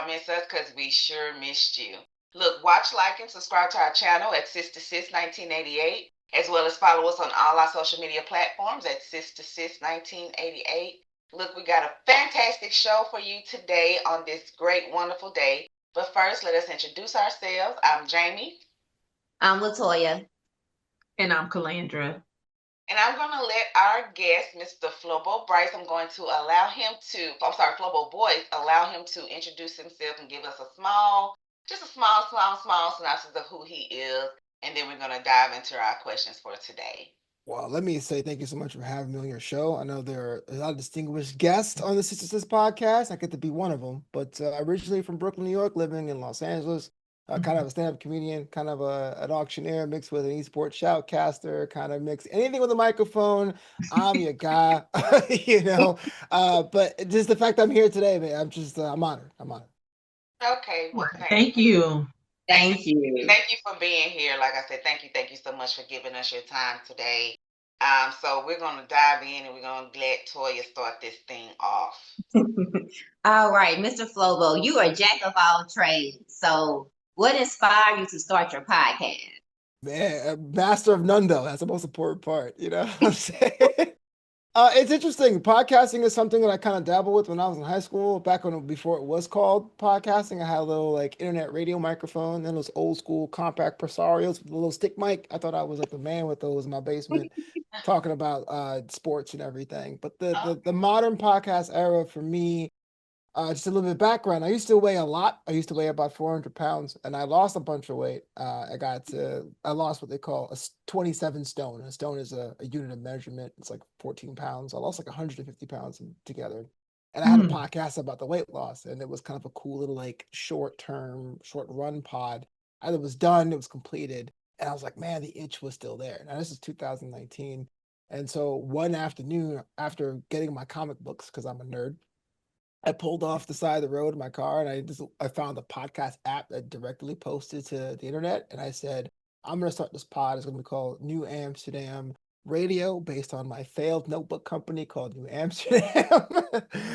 y'all miss us because we sure missed you. Look, watch, like, and subscribe to our channel at Sister Sis 1988, as well as follow us on all our social media platforms at Sister Sis 1988. Look, we got a fantastic show for you today on this great, wonderful day. But first, let us introduce ourselves. I'm Jamie. I'm Latoya. And I'm Calandra. And I'm going to let our guest, Mr. Flobo Boyce, Flobo Boyce, allow him to introduce himself and give us a small synopsis of who he is. And then we're going to dive into our questions for today. Well, let me say thank you so much for having me on your show. I know there are a lot of distinguished guests on the Sister Sis podcast. I get to be one of them, but originally from Brooklyn, New York, living in Los Angeles, kind of a stand-up comedian, kind of an auctioneer mixed with an esports shoutcaster, kind of mix anything with a microphone. I'm your guy, but just the fact I'm here today, man, I'm honored. I'm honored. Okay. Well, thank you. Thank you. Thank you for being here. Like I said, thank you so much for giving us your time today. So we're going to dive in and we're going to let Toya start this thing off. All right, Mr. Flobo, you are jack of all trades. So what inspired you to start your podcast? Man, master of none, though. That's the most important part. You know what I'm saying? It's interesting. Podcasting is something that I kind of dabbled with when I was in high school. Before it was called podcasting, I had a little like internet radio microphone, then those old school compact Presarios with a little stick mic. I thought I was like the man with those in my basement, talking about sports and everything. But the modern podcast era for me, just a little bit of background. I used to weigh a lot. I used to weigh about 400 pounds, and I lost a bunch of weight. I lost what they call a 27 stone. A stone is a unit of measurement. It's like 14 pounds. I lost like 150 pounds together. And I had a podcast about the weight loss, and it was kind of a cool little like short run pod. It was done, it was completed. And I was like, man, the itch was still there. Now this is 2019. And so one afternoon after getting my comic books, because I'm a nerd, I pulled off the side of the road in my car and I found a podcast app that directly posted to the internet. And I said, I'm going to start this pod. It's going to be called New Amsterdam Radio, based on my failed notebook company called New Amsterdam.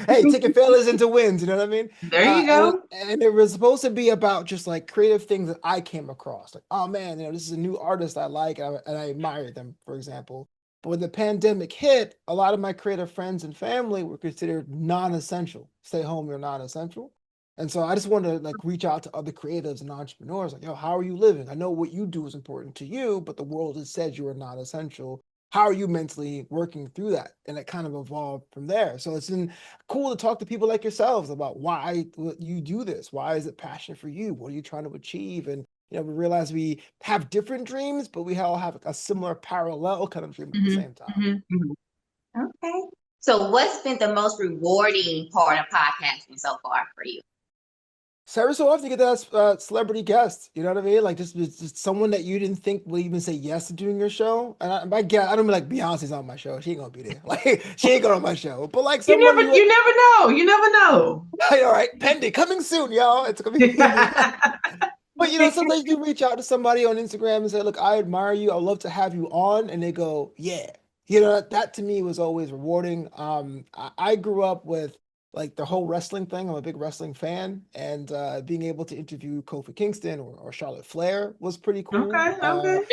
Hey, ticket failures into wins. You know what I mean? There you go. And it was supposed to be about just like creative things that I came across. Like, oh man, this is a new artist I like and I admire them, for example. But when the pandemic hit, a lot of my creative friends and family were considered non-essential. Stay home, you're non-essential. And so I just wanted to like reach out to other creatives and entrepreneurs. Like, yo, how are you living? I know what you do is important to you, but the world has said you are not essential. How are you mentally working through that? And it kind of evolved from there. So it's been cool to talk to people like yourselves about why you do this. Why is it passion for you? What are you trying to achieve? And we realize we have different dreams, but we all have a similar parallel kind of dream at the same time. Okay. So what's been the most rewarding part of podcasting so far for you? So every so often you get that celebrity guest, you know what I mean? Like just someone that you didn't think would even say yes to doing your show. And I don't mean like Beyonce's on my show. She ain't gonna be there. Like she ain't going on my show. But like someone you never know. You never know. All right, pending, coming soon, y'all. It's gonna be But sometimes you reach out to somebody on Instagram and say, look, I admire you. I'd love to have you on. And they go, yeah. That to me was always rewarding. I grew up with like the whole wrestling thing. I'm a big wrestling fan. And being able to interview Kofi Kingston or Charlotte Flair was pretty cool. Okay.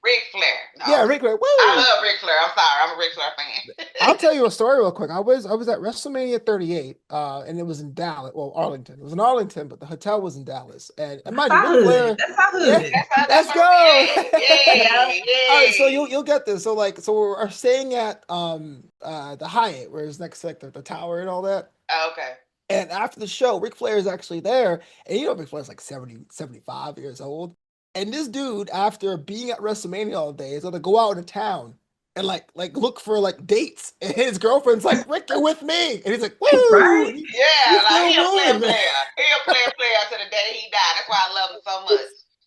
Ric Flair. No. Yeah, Ric Flair. Woo! I love Ric Flair. I'm sorry. I'm a Ric Flair fan. I'll tell you a story real quick. I was at WrestleMania 38, and it was in Dallas. Well, Arlington. It was in Arlington, but the hotel was in Dallas. And mind you, Ric Flair. That's how hood. Yeah, let's go. All right, so you'll get this. So we're staying at the Hyatt, where it's next to the tower and all that. Oh, okay. And after the show, Ric Flair is actually there, and Ric Flair's like 70, 75 years old. And this dude, after being at WrestleMania all day, is gonna go out into town and like look for like dates. And his girlfriend's like, Rick, you're with me. And he's like, woo! Right? Yeah, like he'll play a player to the day he died. That's why I love him so much.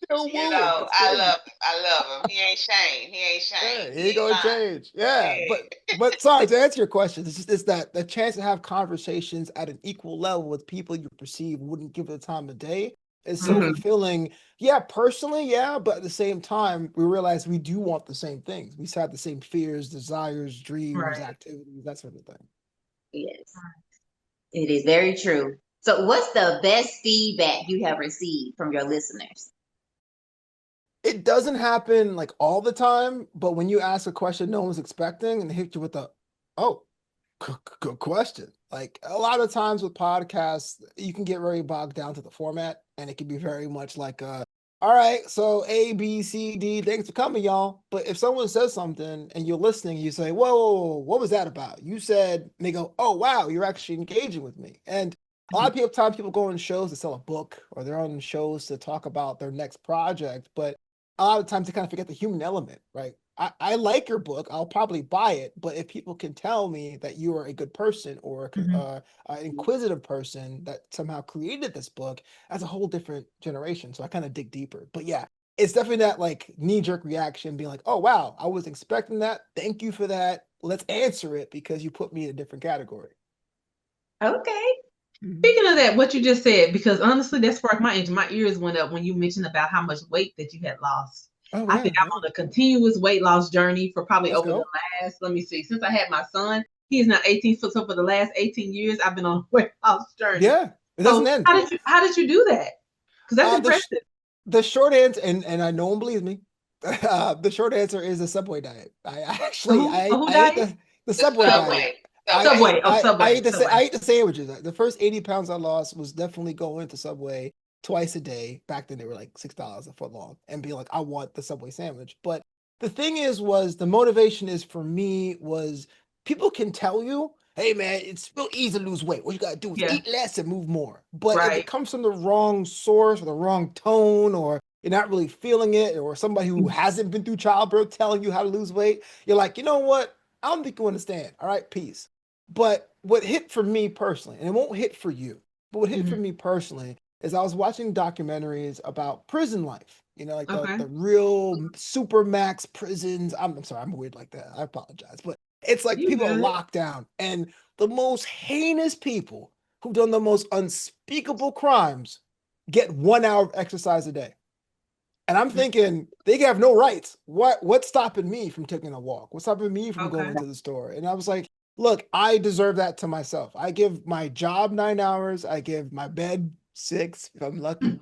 I love him. He ain't Shane. Yeah, he ain't gonna change. Yeah. But sorry, to answer your question, it's that the chance to have conversations at an equal level with people you perceive wouldn't give it the time of day is so fulfilling. Yeah, personally, yeah, but at the same time, we realize we do want the same things. We have the same fears, desires, dreams, activities, that sort of thing. Yes, it is very true. So what's the best feedback you have received from your listeners? It doesn't happen like all the time, but when you ask a question no one's expecting and they hit you with a, oh, good question. Like a lot of times with podcasts, you can get very bogged down to the format, and it can be very much like, all right, so A, B, C, D, thanks for coming, y'all. But if someone says something and you're listening, you say, whoa, whoa, whoa, what was that about? You said, and they go, oh, wow, you're actually engaging with me. And a lot of people, times people go on shows to sell a book, or they're on shows to talk about their next project, but a lot of times they kind of forget the human element, right? I like your book. I'll probably buy it, but if people can tell me that you are a good person or Mhm. an inquisitive person that somehow created this book, that's a whole different generation. So I kind of dig deeper. But yeah, it's definitely that like knee-jerk reaction, being like, "Oh wow, I was expecting that. Thank you for that. Let's answer it because you put me in a different category." Okay. Mhm. Speaking of that, what you just said, because honestly, that sparked my ears went up when you mentioned about how much weight that you had lost. Oh I yeah, think yeah. I'm on a continuous weight loss journey for probably Let's over the go. last, let me see, since I had my son. He is now 18, so for the last 18 years, I've been on a weight loss journey. Yeah, it doesn't So end. how did you do that? Because that's The impressive. the short answer, and I no one believes me. The short answer is the Subway diet. I actually Who I ate diet? the The Subway Subway. diet. Subway. Subway. I Subway. ate I Subway. ate the sandwiches. The first 80 pounds I lost was definitely going to Subway twice a day. Back then they were like $6 a foot long, and being like, I want the Subway sandwich. But the thing is, was the motivation is for me was people can tell you, hey man, it's real easy to lose weight. What you gotta do is Yeah. eat less and move more. But if it Right. comes from the wrong source or the wrong tone, or you're not really feeling it, or somebody who hasn't been through childbirth telling you how to lose weight, you're like, you know what? I don't think you understand. All right, peace. But what hit for me personally, and it won't hit for you, but what hit for Mhm. me personally is I was watching documentaries about prison life. You know, like Okay. the real super max prisons. I'm sorry, I'm weird like that. I apologize, but it's like You people are good. locked down, and the most heinous people who've done the most unspeakable crimes get 1 hour of exercise a day. And I'm thinking they have no rights. What's stopping me from taking a walk? What's stopping me from Okay. going to the store? And I was like, look, I deserve that to myself. I give my job 9 hours. I give my bed 6 if I'm lucky.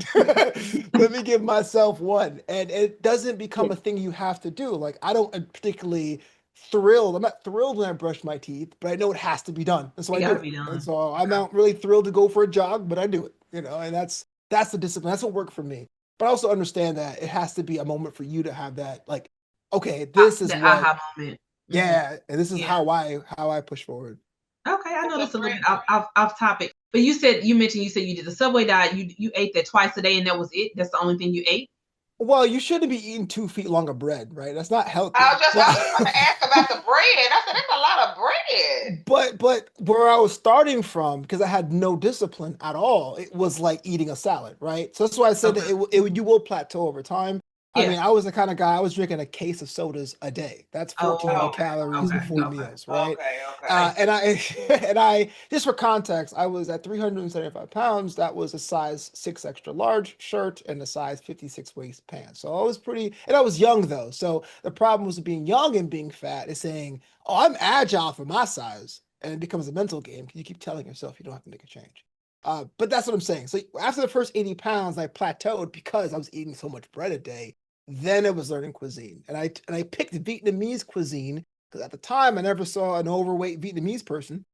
Let me give myself 1. And it doesn't become a thing you have to do. Like I don't particularly thrilled. I'm not thrilled when I brush my teeth, but I know it has to be done. And so It I do gotta it. be And done. so I'm not really thrilled to go for a jog, but I do it, and that's the discipline. That's what worked for me. But I also understand that it has to be a moment for you to have that, like, okay, this is The what, aha moment. Mhm. yeah, and this is Yeah. how I push forward. Okay, I know So this a little Brent, bit off topic, but you said you did the Subway diet. You ate that twice a day, and that was it. That's the only thing you ate. Well, you shouldn't be eating 2 feet long of bread, right? That's not I healthy. was just But I was just about to ask about the bread. I said, that's a lot of bread. but where I was starting from, because I had no discipline at all, it was like eating a salad, right? So that's why I said that Okay. you will plateau over time. I Yeah. mean, I was the kind of guy I was drinking a case of sodas a day. That's Oh. 1,400 Okay, calories Okay. before Okay. meals, right? okay. And I and I just for context, I was at 375 pounds. That was a size 6 extra large shirt and a size 56 waist pants. So I was pretty, and I was young though. So the problem was being young and being fat is saying, oh, I'm agile for my size. And it becomes a mental game because you keep telling yourself you don't have to make a change. But that's what I'm saying. So after the first 80 pounds, I plateaued because I was eating so much bread a day. Then it was learning cuisine. And I picked Vietnamese cuisine because at the time I never saw an overweight Vietnamese person.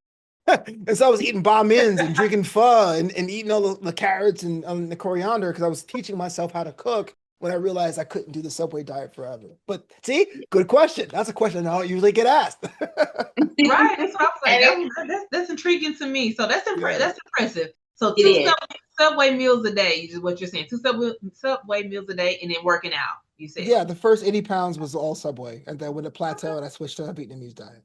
And so I was eating banh mi's and drinking pho and eating all the carrots and the coriander because I was teaching myself how to cook when I realized I couldn't do the Subway diet forever. But see, good question. That's a question I don't usually get asked. Right. That's what I was like. And it That's intriguing to me. So Yeah. that's impressive. So It two is. Subway meals a day is what you're saying. Two Subway meals a day, and then working out. You said. Yeah, the first 80 pounds was all Subway. And then when it Okay. plateaued, I switched to a Vietnamese diet.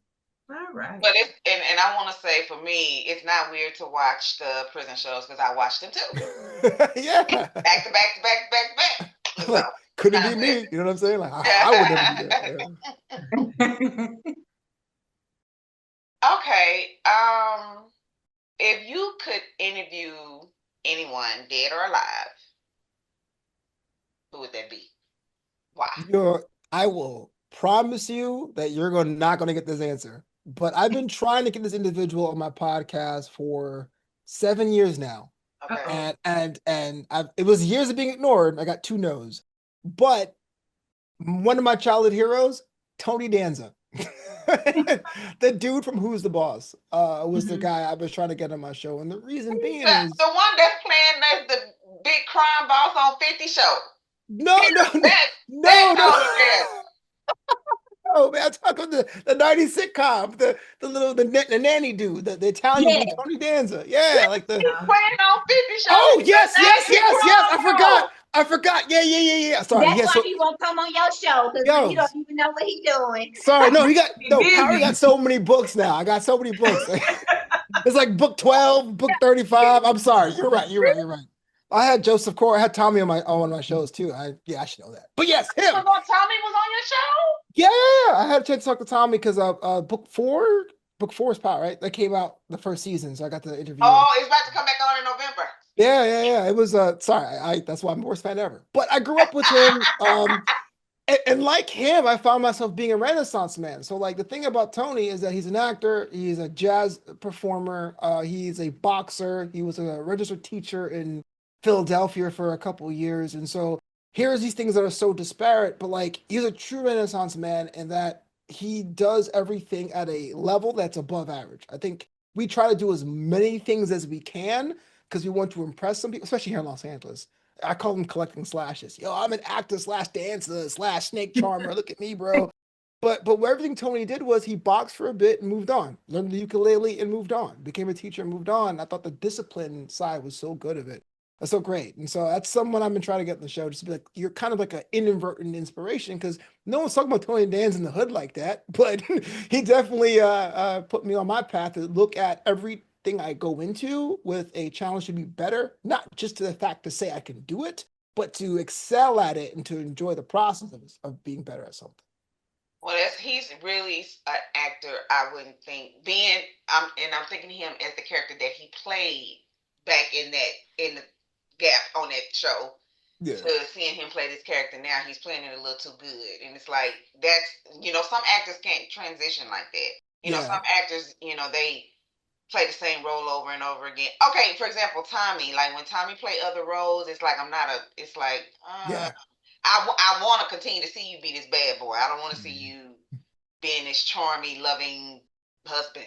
All right. but it's and I want to say for me, it's not weird to watch the prison shows because I watched them too, Yeah. back to back to back to back to back. So Like, couldn't kind be of me. You know what I'm saying? Like, I would never do that. weird. Yeah. Okay. If you could interview anyone, dead or alive, who would that be? Why? I will promise you that you're not going to get this answer. But I've been trying to get this individual on my podcast for 7 years now. Okay. and it was years of being ignored. I got 2 no's, but one of my childhood heroes, Tony Danza. The dude from Who's the Boss was the Mhm. guy I was trying to get on my show, and the reason being The is one that's playing as the big crime boss on 50 Show. no, no, no, That no, no. Tony Danza. Oh man, I'm talking about the 90s sitcom, the nanny dude, the Italian Yeah, dude, Tony Danza. Yeah, like the He's playing on 50 Show. oh He's yes, the yes, 90s yes, yes. crime I forgot. boss. I forgot. Yeah. Sorry. that's Yeah, why so he won't come on your show because you yo, don't even know what he's doing. sorry, no, Be Power busy. got so many books now. I got so many books. It's like book 12, book 35. I'm sorry. You're right. I had Joseph Core, I had Tommy on one of my shows too. I should know that. But yes, him. Tommy was on your show? Yeah, I had a chance to talk to Tommy because book four is Power, right? That came out the first season, so I got to interview him. Oh, it's about to come back on in November. Yeah. It was sorry, I that's why I'm the worst fan ever. But I grew up with him. And like him, I found myself being a Renaissance man. So like the thing about Tony is that he's an actor, he's a jazz performer, he's a boxer, he was a registered teacher in Philadelphia for a couple of years. And so here's these things that are so disparate, but like he's a true Renaissance man in that he does everything at a level that's above average. I think we try to do as many things as we can because we want to impress some people, especially here in Los Angeles. I call them collecting slashes. Yo, I'm an actor slash dancer slash snake charmer. Look at me, bro. But what everything Tony did was he boxed for a bit and moved on, learned the ukulele and moved on, became a teacher and moved on. I thought the discipline side was so good of it. That's so great. And so that's someone I've been trying to get in the show, just to be like, you're kind of like an inadvertent inspiration because no one's talking about Tony Danza in the hood like that. But he definitely put me on my path to look at everything I go into with a challenge to be better, not just to the fact to say I can do it, but to excel at it and to enjoy the process of being better at something. Well, he's really an actor. I wouldn't think I'm thinking of him as the character that he played back in the gap on that show. Yeah. To seeing him play this character now, he's playing it a little too good, and it's like some actors can't transition like that. Some actors, they play the same role over and over again. Okay, for example, Tommy. Like when Tommy play other roles, it's like It's like Yeah. I want to continue to see you be this bad boy. I don't want to see you being this charming, loving husband.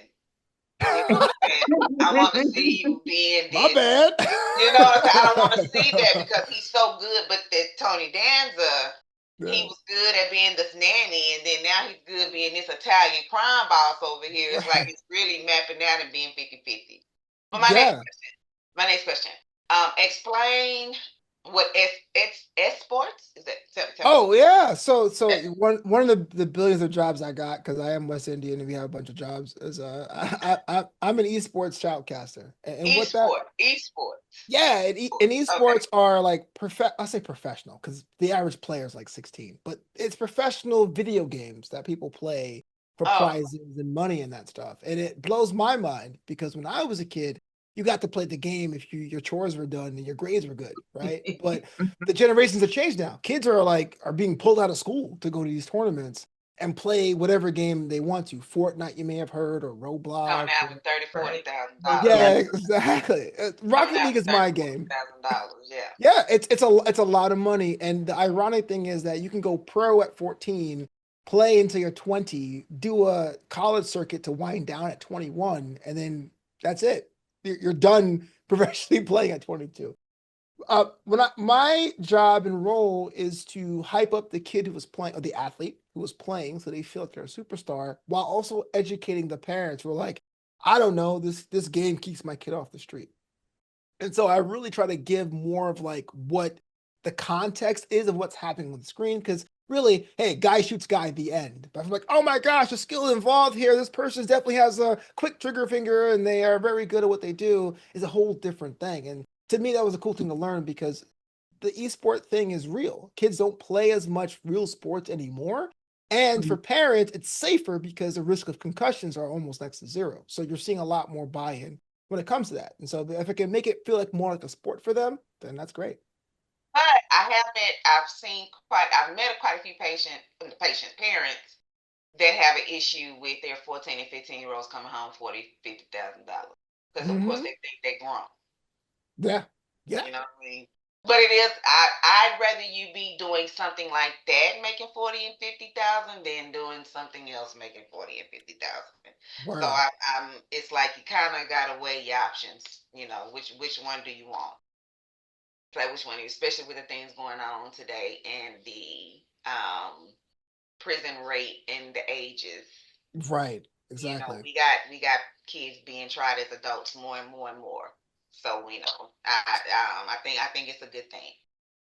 You know what I'm saying? I want to see you being My this. bad. You know what I'm saying? I don't want to see that because he's so good. But that Tony Danza, he Yeah. was good at being this nanny, and then now he's good being this Italian crime boss over here. It's like it's really mapping out and being 50-50. But Yeah. my next question. Explain what S sports is that? Tell me. Oh yeah. So one of the billions of jobs I got because I am West Indian and we have a bunch of jobs is I'm an esports shoutcaster and what that Esports. yeah and esports are like I say professional because the average player is like 16, but it's professional video games that people play for prizes and money and that stuff, and it blows my mind because when I was a kid you got to play the game if your chores were done and your grades were good, right? But the generations have changed now. Kids are being pulled out of school to go to these tournaments and play whatever game they want to. Fortnite, you may have heard, or Roblox. Coming out with $30,000-$40,000. Yeah, exactly. Rocket League is my game. $1,000, yeah. Yeah, it's a lot of money. And the ironic thing is that you can go pro at 14, play until you're 20, do a college circuit to wind down at 21, and then that's it. You're done professionally playing at 22. My job and role is to hype up the kid who was playing, or the athlete who was playing, so they feel like they're a superstar, while also educating the parents who are like, I don't know, this game keeps my kid off the street. And so I really try to give more of like what the context is of what's happening on the screen, because really, hey, guy shoots guy at the end. But I'm like, oh my gosh, the skill involved here. This person definitely has a quick trigger finger and they are very good at what they do is a whole different thing. And to me, that was a cool thing to learn because the esport thing is real. Kids don't play as much real sports anymore. And for parents, it's safer because the risk of concussions are almost next to zero. So you're seeing a lot more buy-in when it comes to that. And so if I can make it feel like more like a sport for them, then that's great. But I've met quite a few parents that have an issue with their 14 and 15-year-olds coming home $40,000-$50,000 because of course they think they're grown. Yeah. Yeah. You know what I mean? But it is. I'd rather you be doing something like that, making 40 and 50,000, than doing something else making 40 and 50,000. So Word. I'm. It's like you kind of got to weigh your options. You know, which one do you want? Like which one, especially with the things going on today and the prison rate and the ages. Right. You know, Exactly. we got kids being tried as adults more and more and more. So you know, I think it's a good thing.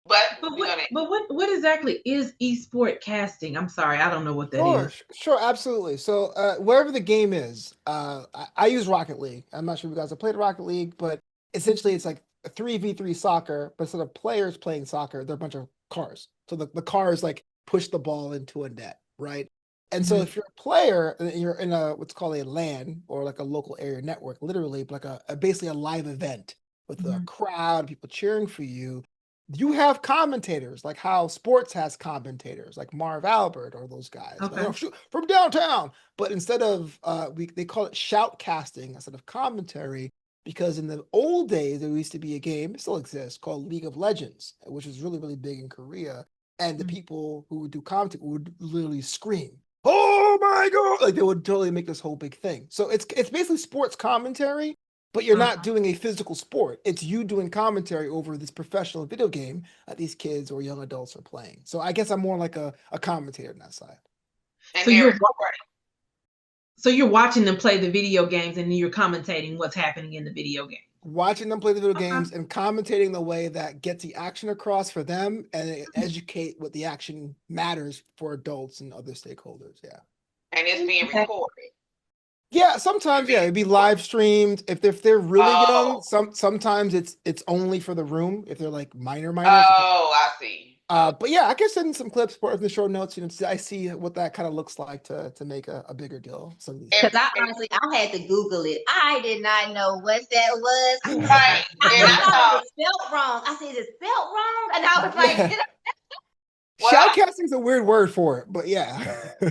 But we're gonna. But what exactly is esport casting? I'm sorry, I don't know what that Sure, is. sure, absolutely. So, wherever the game is, I use Rocket League. I'm not sure if you guys have played Rocket League, but essentially it's like a 3v3 soccer, but instead of players playing soccer, they're a bunch of cars. So the cars like push the ball into a net, right? And so Mhm. if you're a player and you're in a what's called a LAN or like a local area network, literally like basically a live event with a Mhm. crowd, people cheering for you, you have commentators like how sports has commentators like Marv Albert or those guys, Okay. from downtown. But instead of they call it shoutcasting instead of commentary, because in the old days there used to be a game, it still exists, called League of Legends, which was really really big in Korea, and the Mhm. people who would do commentary would literally scream, "Oh my god!" Like they would totally make this whole big thing. So it's basically sports commentary, but you're not Uh-huh. doing a physical sport. It's you doing commentary over this professional video game that these kids or young adults are playing. So I guess I'm more like a commentator on that side. And So they're you're recording. so you're watching them play the video games and then you're commentating what's happening in the video game. Watching them play the video Okay. games and commentating the way that gets the action across for them and educate what the action matters for adults and other stakeholders. Yeah. And it's being Okay. recorded. Yeah, It's sometimes yeah, being it'd be recorded. live streamed. If they're really young, Oh, sometimes it's only for the room if they're like minor. oh, I see. Oh, But yeah, I can send some clips for the show notes. I see what that kind of looks like to make a bigger deal. Some of these and, Because things. I and honestly, I had to Google it. I did not know what that was. right, and I I thought it thought, was spelled wrong. I said, it's spelled wrong? And I was like, Yeah, did I? well, I shoutcasting's a weird word for it, but yeah.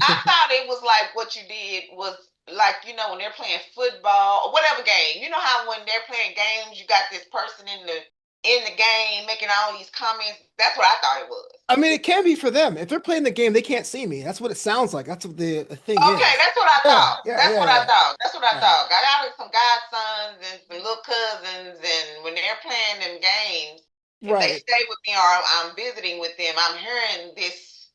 I thought it was like what you did was like when they're playing football or whatever game. You know how when they're playing games, you got this person in the game making all these comments. That's what I thought it was. I mean, it can be for them. If they're playing the game, they can't see me. That's what it sounds like. That's what the thing Okay, is. that's what I Yeah, thought. yeah, That's yeah, what I yeah. thought. That's what I Right, thought. Got out of some godsons and some little cousins, and when they're playing them games, if they right, stay with me or I'm visiting with them, I'm hearing this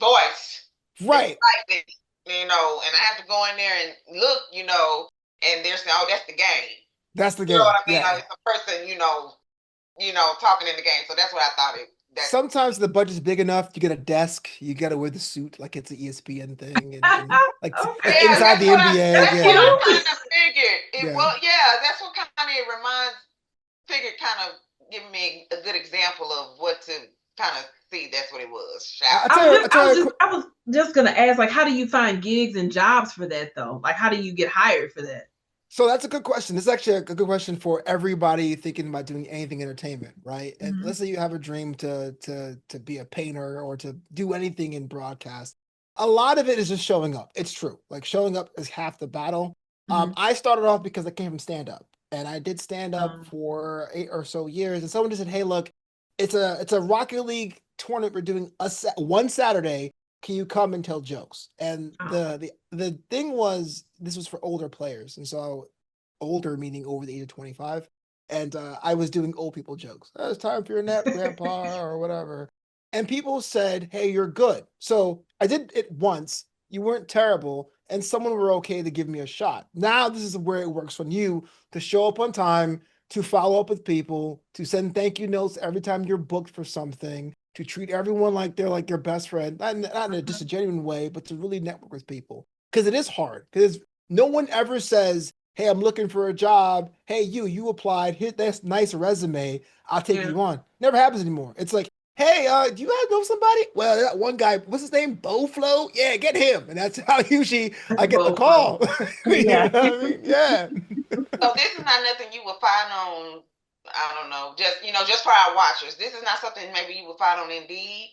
voice, this right. excitement, and I have to go in there and look, and they're saying, "Oh, that's the game." That's the You know game. what I mean? Yeah. It's a person, talking in the game. So that's what I thought it. That Sometimes the budget's big enough, you get a desk, you gotta wear the suit like it's an ESPN thing, and like Okay. yeah, inside the NBA. That's that's what I Yeah, cute. kind of figured. It yeah. well, yeah, that's what kind of it reminds. Figured kind of giving me a good example of what to kind of see. That's what it was. I Shout. tell you, I was just gonna ask, like, how do you find gigs and jobs for that though? Like, how do you get hired for that? so that's a good question. This is actually a good question for everybody thinking about doing anything entertainment, right? And Mhm. let's say you have a dream to be a painter or to do anything in broadcast. A lot of it is just showing up. It's true. Like showing up is half the battle. Mhm. I started off because I came from stand up, and I did stand up Um, for 8 or so years. And someone just said, "Hey, look, it's a Rocket League tournament. We're doing one Saturday. Can you come and tell jokes?" And okay. the thing was, this was for older players, and so older meaning over the age of 25. And I was doing old people jokes. "Oh, it's time for your nap, grandpa," or whatever. And people said, "Hey, you're good." So I did it once. You weren't terrible, and someone were okay to give me a shot. Now this is where it works on you to show up on time, to follow up with people, to send thank you notes every time you're booked for something, to treat everyone like they're like your best friend, not in a just a genuine way, but to really network with people. Because it is hard. Because no one ever says, "Hey, I'm looking for a job. Hey, you applied. Hit this nice resume. I'll take Yeah. you on." Never happens anymore. It's like, "Hey, do you guys know somebody?" "Well, that one guy, what's his name? Boflo? Yeah, get him." And that's how usually I get the Both of call. You know yeah. what I mean? Yeah. So this is not nothing you would find on. I don't know. Just for our watchers. This is not something maybe you would find on Indeed.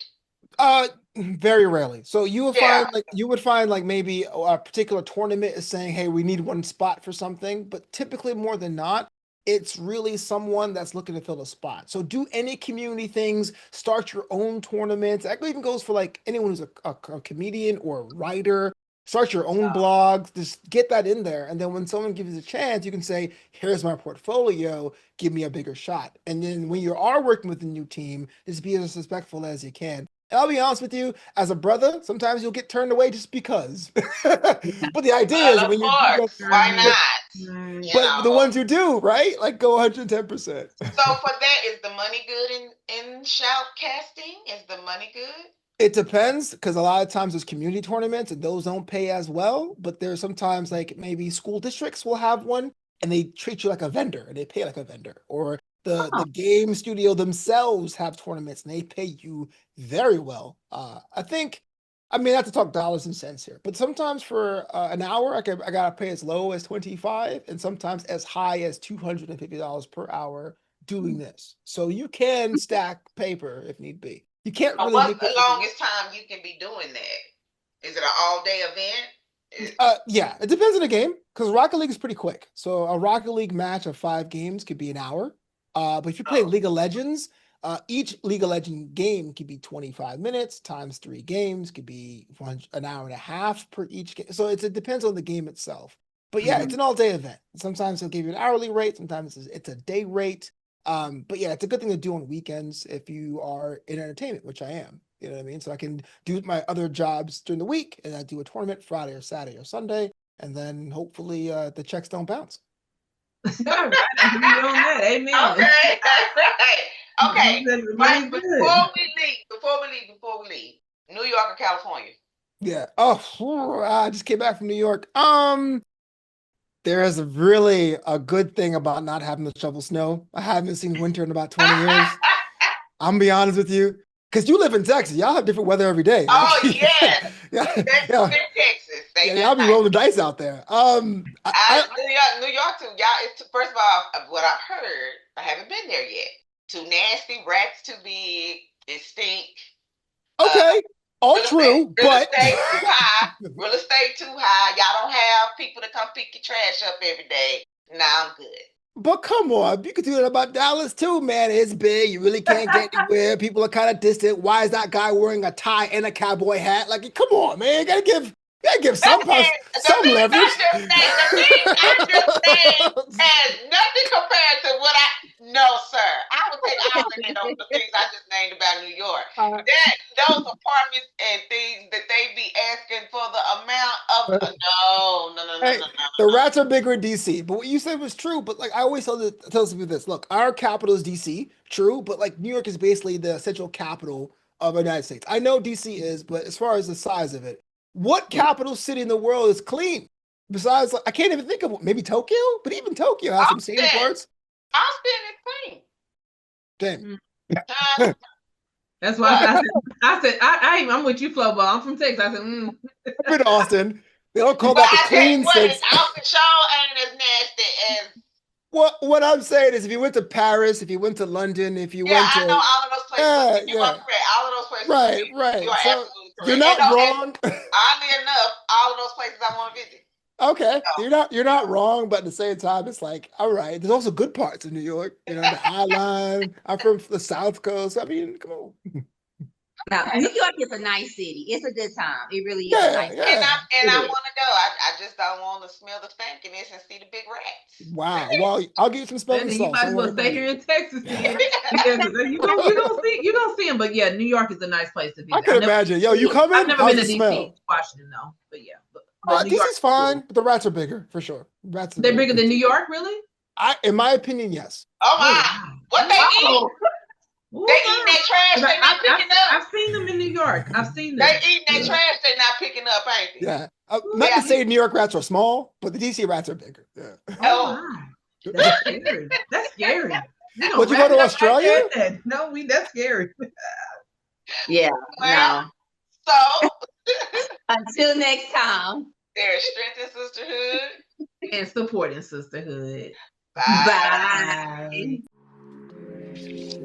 Very rarely. So Yeah. you would find like maybe a particular tournament is saying, "Hey, we need one spot for something," but typically more than not, it's really someone that's looking to fill a spot. So do any community things, start your own tournaments. That even goes for like anyone who's a comedian or a writer. Start your own blog, just get that in there. And then when someone gives you a chance, you can say, here's my portfolio, give me a bigger shot. And then when you are working with a new team, just be as respectful as you can. And I'll be honest with you, as a brother, sometimes you'll get turned away just because. But the idea is Of when you course, why not? Right. You but the know. ones you do, right? Like go 110%. So for that, is the money good in shoutcasting? Is the money good? It depends because a lot of times there's community tournaments and those don't pay as well. But there's sometimes like maybe school districts will have one and they treat you like a vendor and they pay like a vendor. Or the game studio themselves have tournaments and they pay you very well. I mean, not to talk dollars and cents here, but sometimes for an hour, I gotta pay as low as 25 and sometimes as high as $250 per hour doing this. So you can stack paper if need be. You can't really What's make the it. longest time you can be doing that? Is it an all-day event? Yeah, it depends on the game because Rocket League is pretty quick. So a Rocket League match of 5 games could be an hour. But if you're playing League of Legends, each League of Legends game could be 25 minutes times 3 games, could be an hour and a half per each game. So it depends on the game itself. But yeah, it's an all-day event. Sometimes they'll give you an hourly rate, sometimes it's a day rate. But yeah, it's a good thing to do on weekends if you are in entertainment, which I am. You know what I mean? So I can do my other jobs during the week and I do a tournament Friday or Saturday or Sunday. And then hopefully the checks don't bounce. All right, I agree on that. Amen. Okay, that's right. Okay, Money's but good. before we leave, New York or California? Yeah. Oh, I just came back from New York. There is really a good thing about not having to shovel snow. I haven't seen winter in about 20 years. I'm gonna be honest with you. Because you live in Texas, y'all have different weather every day. Oh yes, yeah, that's yeah, in Texas. They yeah, not y'all be nice. rolling dice out there. New York too. Y'all, first of all, what I've heard, I haven't been there yet. Too nasty, rats too big, it stink. Okay, all Real true, but estate too high. Real estate too high. Y'all don't have people to come pick your trash up every day. Nah, I'm good. but come on, you could do that about Dallas too, man. It's big. You really can't get anywhere. People are kind of distant. Why is that guy wearing a tie and a cowboy hat? Like, come on, man. You gotta give some leverage. The thing I'm just saying has nothing compared to what I. No, sir. I would take all of it on the things I just named about New York. Those apartments and things that they be asking for the amount of. Hey, No. the rats are bigger in DC, but what you said was true. But like I always tell people this: look, our capital is DC, true, but like New York is basically the central capital of the United States. I know DC is, but as far as the size of it, what capital city in the world is clean? Besides, like, I can't even think of maybe Tokyo, but even Tokyo has some sandy parts. Austin is Damn. clean. That's why I said I'm with you, Flobo. I'm from Texas. I said, I've been to Austin. They don't call that the clean state. Austin Shaw ain't as nasty as. What I'm saying is, if you went to Paris, if you went to London, if you went to, I know all of those places. You are correct. All of those places. Right. You are So absolutely correct. you're not wrong. Oddly enough, all of those places I want to visit. Okay, you're not wrong, but at the same time, it's like, all right. There's also good parts of New York. You know, the High Line. I'm from the South Coast. I mean, come on. Now, New York is a nice city. It's a good time. It really is a nice city. And I want to go. I just don't want to smell the stankiness and see the big rats. Wow. Well, I'll give you some smelling you salts. might as well stay here in Texas. You don't see them, but yeah, New York is a nice place to visit. I can imagine. Yo, you coming? I've never been to DC, Washington, though. But yeah, DC's fine, but the rats are bigger for sure. They're bigger than New York, really? In my opinion, yes. Oh my! What they eat? They eating that trash. They not picking up. I've seen them in New York. I've seen them. They eating that trash. They not picking up, ain't they? Yeah. Not to say New York rats are small, but the DC rats are bigger. Yeah. Oh my. That's scary. That's scary. Would you go to Australia? No, that's scary. Yeah. Well, so until next time. There's strength in sisterhood and support in sisterhood. Bye. Bye.